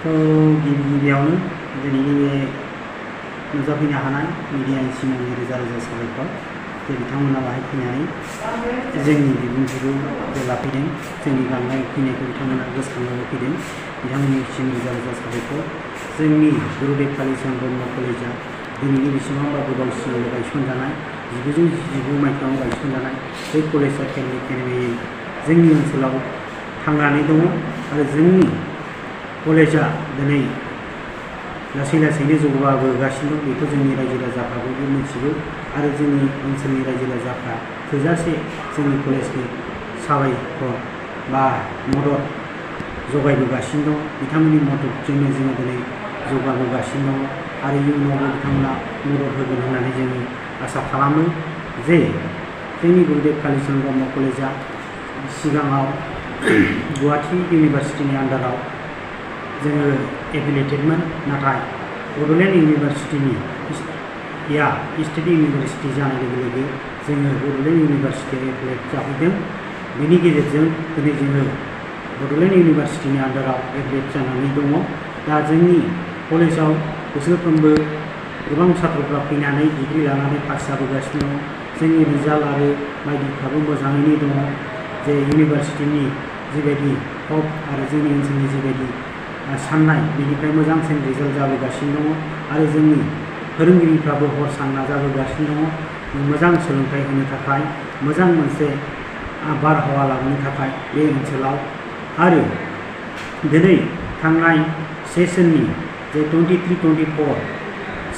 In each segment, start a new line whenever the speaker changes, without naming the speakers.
तो गिबियावनो दिनैनि बे नुजाफैनो हानाय मिडियानि सिमांनि रोजा रोजा साबायखर जे बिथांमोना बाहाय फैनानै जोंनि बिबुंथिखौ जे लाफैदों जोंनि गांनाय उखैनायखौ बिथांमोना गोसोखांनो फैदों बिथांमोननिसिम रोजा रोजा साबायखर। जोंनि गुरुदेव कालीचरण ब्रह्म कलेजा दिनैनि बेसेबांबा गोबाव सिगां गायसनजानाय 1919 मायथाइयाव गायसनजानाय बे कलेजा खेमेयै जोंनि ओनसोलाव थांनानै दङ आरो जोंनि कलेजा दिनै लासै लासैनो जौगाबोगासिनो दं। बेखौ जोंनि रायजो राजाफ्राबो मिथिगौ आरो जोंनि ओनसोलनि रायजो राजाफ्रा थोजासे जोंनि कलेजनि साबायखर बा मदद जगायबोगासिनो दं। बिथांमोननि मददजोंनो जोङो दिनै जौगाबोगासिनो दङ आरो इयुनावबो बिथांमोना मदद होगोन होननानै जोङो आसा खालामो जे जोंनि गुरुदेव कालीचरण ब्रह्म कलेजा सिगाङाव गुवाहाटी इउनिभारसिटिनि आन्डाराव जोङो एफिलिएटेडमोन, नाथाय बड'लेण्ड इउनिभारसिटिनि स्टेट इउनिभारसिटि जानाय लोगो लोगो जोङो बड'लेण्ड इउनिभारसिटियाव एफिलिएट जाफैदों। बेनि गेजेरजों दिनै जोङो बड'लेण्ड इउनिभारसिटिनि आन्डाराव एफिलिएट जानानै दङ। दा जोंनि कलेजाव बोसोरफ्रोमबो गोबां छात्रफ्रा फैनानै डिग्री लानानै पास जाबोगासिनो दङ। जोंनि रिजाल्ट आरो बायदिफ्राबो मोजाङैनो दङ। जे इउनिभारसिटिनि जिबायदि हप आरो जोंनि ओनसोलनि जिबायदि साननाय बेनिफ्राय मोजांसिन रिजाल्ट जाबोगासिनो दङ आरो जोंनि फोरोंगिरिफ्राबो हर सान नाजाबोगासिनो दङ मोजां सोलोंथाइ होनो थाखाय, मोजां मोनसे बारहावा लाबोनो थाखाय बे ओनसोलाव। आरो दिनै थांनाय सेसननि जे 23-24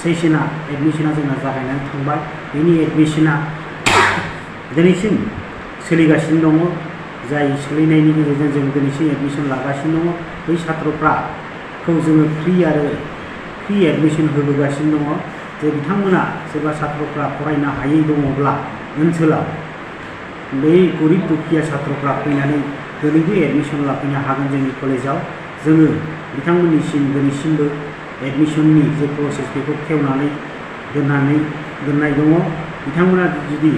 सेसना एडमिसना जोंना जागायनानै थांबाय। बेनि एडमिसना दिनैसिम सोलिगासिनो दङ। जाय सोलिनायनि गेजेरजों जों दिनैसिम एडमिसन लागासिनो दङ। बै छात्रफ्राखौ जोङो फ्रि एडमिसन होबोगासिनो दङ। जे बिथांमोना सोरबा छात्रफ्रा फरायनो हायै दङब्ला ओनसोलाव बै गरिब दुखिया छात्रफ्रा फैनानै दिनैबो एडमिसन लाफैनो हागोन जोंनि कलेजाव। जोङो बिथांमोननिसिम दिनैसिमबो एडमिसननि जे प्रसेस बेखौ खेवनानै दोननाय दङ। बिथांमोना जुदि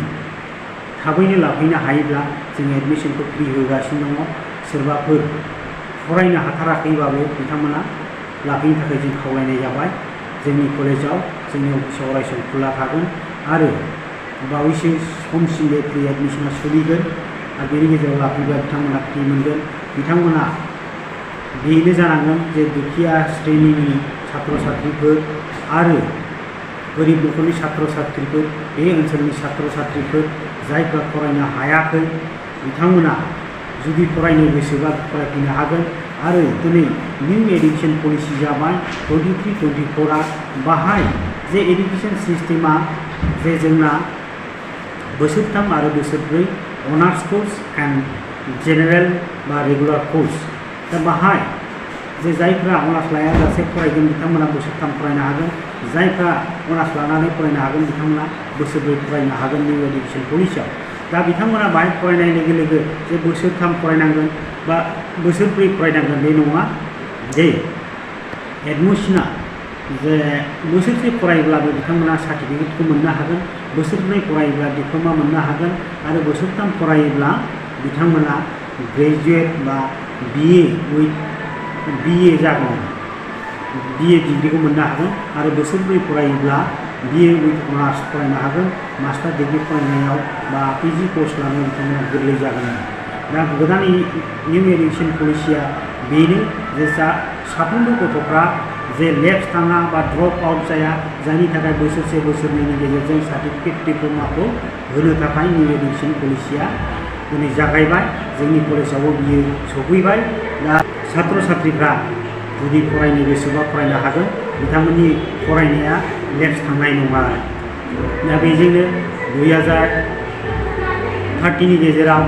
थाबैनो लाफैनो हायोब्ला जों एडमिसनखौ फ्रि होगासिनो दङ। सोरबाफोर फरायनो हाथाराखैबाबो बिथांमोना लाफैनो थाखाय जों खावलायनाय जाबाय। जोंनि कलेजाव जोंनि अफिसाव अरायसम खुला थागोन आरो बावैसो समसिम बे फ्रि एडमिसना सोलिगोन आरो बेनि गेजेराव लाफैब्ला बिथांमोना फ्रि मोनगोन। बिथांमोना बेनो जानांगोन जे दुखिया श्रेणिनि छात्र छात्रीफोर आरो गोरिब न'खरनि छात्र छात्रीफोर, बे ओनसोलनि छात्र छात्रीफोर जायफ्रा फरायनो हायाखै बिथांमोना जुदि फरायनो गोसोबा फरायफैनो हागोन। आरो दिनै निउ एडुकेसन पलिसि जाबाय 23-24 बाहाय जे एडुकेसन सिस्टेमा जे जोंना बोसोरथाम आरो बोसोरब्रै अनार्स कर्स एन्ड जेनेरेल बा रेगुलार कर्स। दा बाहाय जे जायफ्रा अनार्स लायाजासे फरायगोन बिथांमोना बोसोरथाम फरायनो हागोन, जायफ्रा अनार्स लानानै फरायनो हागोन बिथांमोना बोसोरब्रै फरायनो हागोन निउ एडुकेसन पलिसियाव। दा बिथांमोना बाहाय फरायनाय लोगो लोगो जे बोसोरथाम फरायनांगोन बा बोसोरब्रै फरायनांगोन बे नङा। जे एडमिसना जे बोसोरसे फरायोब्लाबो बिथांमोना सार्टिफिकेटखौ मोननो हागोन, बोसोरनै फरायोब्ला डिप्ल'मा मोननो हागोन आरो बोसोरथाम फरायोब्ला बिथांमोना ग्रेजुवेट बा BA जागोन, BA डिग्रीखौ मोननो हागोन आरो बोसोरब्रै फरायोब्ला BA विथ अनार्स फरायनो हागोन। मास्टार डिग्री फरायनायाव बा PG कर्स लानायाव बिथांमोना गोरलै जागोन। दा गोदान निउ एडुकेसन पलिसिया बेनो जे साफ्रोमबो गथ'फ्रा जे लेप्स थाङा बा ड्रप आउट जाया, जायनि थाखाय बोसोरसे बोसोरनैनि गेजेरजों सार्टिफिकेट डिप्ल'माखौ होनो थाखाय निउ एडुकेसन पलिसिया दिनै जागायबाय। जोंनि कलेजावबो बियो सफैबाय। दा छात्र छात्रीफ्रा जुदि फरायनो गोसोबा फरायनो हागोन, बिथांमोननि फरायनाया लेप्स थांनाय नङा। दा बेजोंनो 2030नि गेजेराव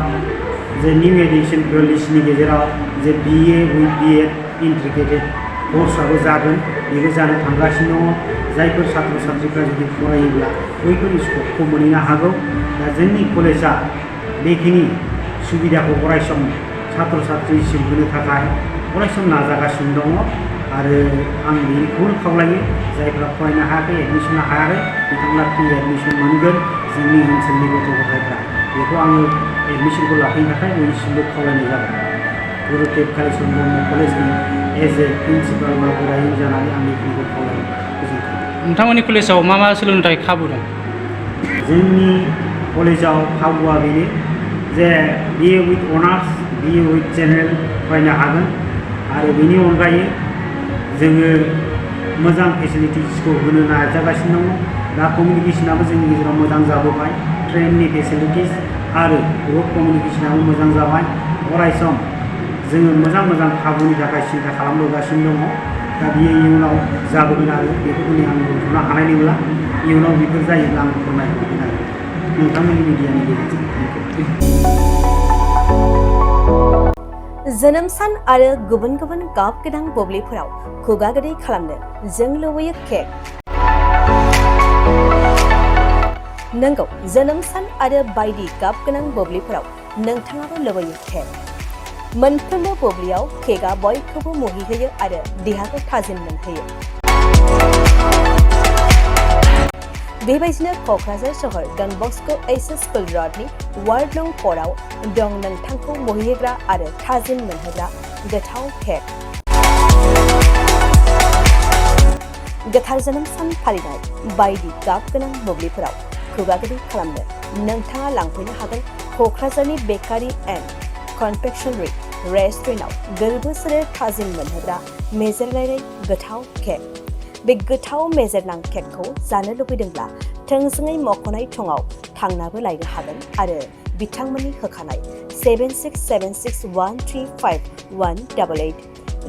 जे निउ एडुकेसन पलिसिनि गेजेराव जे BA विथ BEd इन्टिग्रेटेड कर्सआबो जागोन, बेबो जानो थांगासिनो दङ। जायफोर छात्र छात्रीफ्रा जुदि फरायोब्ला बैफोर स्कपखौ मोनहैनो हागौ। दा जोंनि कलेजा बेखिनि सुबिदाखौ अरायसम छात्र छात्रीसिम होनो थाखाय अरायसम नाजागासिनो दङ आरो आं बेखौनो खावलायो जायफ्रा फरायनो हायाखै, एडमिसन हायाखै बिथांमोना फ्रि एडमिसन मोनगोन। जोंनि ओनसोलनि गथ' गथायफ्रा बेखौ आङो एडमिसनखौ लाफैनो थाखाय बयनिसिमबो खावलायनाय जाबाय। गुरुदेव कालीचरण ब्रह्म कलेजनि एज ए प्रिन्सिपाल बा गोरायुं जानानै आं बेखिनिखौ खावलायो। गोजोन्थों।
नोंथांमोननि कलेजाव मा सोलोंथाइ खाबु दं?
जोंनि कलेजाव खाबुआ बेनो जे BA with honours BA with general फरायनो हागोन आरो बेनि अनगायै जोङो मोजां फेसिलिटिसखौ होनो नाजागासिनो दङ। दा कमिउनिकेसनाबो जोंनि गेजेराव मोजां जाबोबाय, ट्रेननि फेसिलिटिस आरो रोड कमिउनिकेसनाबो मोजां जाबाय। अरायसम जोङो मोजां खाबुनि थाखाय सिन्था खालामबोगासिनो दङ। दा बियो इयुनाव जाबोगोन आरो बेखौ दिनै आं बुंथ'नो हानाय नंला। इयुनाव बेफोर जायोब्ला आं फोरमायहरगोन आरो नोंथांमोननि मिडियानि गेजेरजों।
जोनोम सान आरो गुबुन गुबुन गाब गोनां बुब्लिफोराव खुगा गोदै खालामनो जों लुबैयो केक। नंगौ, जोनोम सान आरो बायदि गाब गोनां बुब्लिफोराव नोंथाङाबो लुबैयो केक। मोनफ्रोमबो बुब्लियाव केकआ बयखौबो मुहिहोयो आरो देहाखौ थाजिम मोनहोयो। बेबायदिनो क'क्राझार सहर डन बस्क' एचएस स्कुल र'डनि वार्ड नं 4 आव दं नोंथांखौ मुहिहोग्रा आरो थाजिम मोनहोग्रा गोथाव केक। गोथार जोनोम सान फालिनाय बायदि गाब गोनां बुब्लिफोराव खुगा गोदै खालामनो नोंथाङा लांफैनो हागोन क'क्राझारनि बेकारि एन्ड कनफेक्शनारि रेस्टुरेन्टआव गोरबो सोलेर थाजिम मोनहोग्रा मेजेरनाय गोथाव केक। बे गोथाव मेजेरनां केकखौ जानो लुबैदोंब्ला थोंजोङै मख'नाय थंआव थांनाबो लायनो हागोन आरो बिथांमोननि होखानाय 767601351888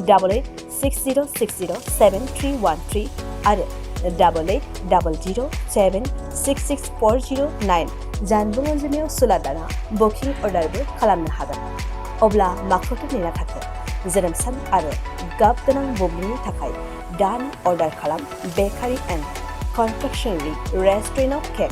8860607313 आरो 8800766409 जानबुं अनजिमायाव सुलादाना बुकिं अर्डारबो खालामनो हागोन। अब्ला माखौथो नेना थाखो? जोनोम सान आरो गाब गोनां बुब्लिनि थाखाय दानो अर्डार खालाम बेकारि एन्ड कनफेक्शनारि रेस्टुरेन्टआव केक।